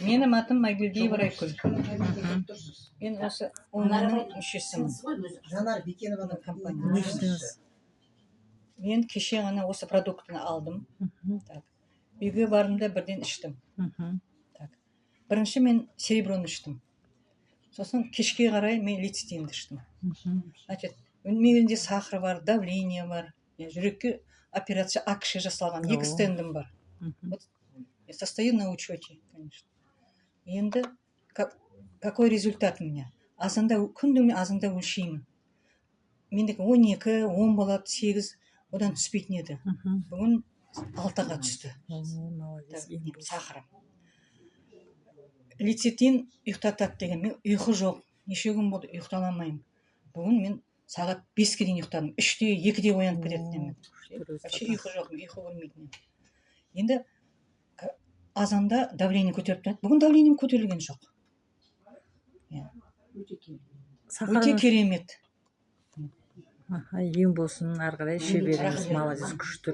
Менің атым Айгүлдиев Райкүл. Мен осы ООН-ның мүшесімін. Жанар Бекенованың компаниясы. Мен кеше ғана осы продуктыны алдым. Үйге бардым да бірден іштім. Бірінші мен сереброны іштім. Сосын кешке қарай мен лецитинді іштім. Значит, менде сахар бар, давление бар. Жүрекке операция АКШ жасалған. 2 стендім бар. Я состою на учете, конечно. Енді какой результат у меня? Азанда күнде мен азанда өлшеймін. Мендегі 12, 10 болады, 8, одан түспейтін еді. Бүгін 6-ға түсті. Сахарым. Лецитин ұйықтатады деген, мен ұйқы жоқ. Неше күн болды ұйықталамаймын. Бүгін мен сағат 5-ке дейін ұйықтадым. 3-те, 2-де оянып кететін мен. Вообще ұйқы жоқ, ұйқы көрмейтін. Енді азанда давление көтеріп тұрады. Бүгін давлением көтерілген жоқ. Өте керемет. Ем болсын, ары қарай іше беріңіз, молодец, күшті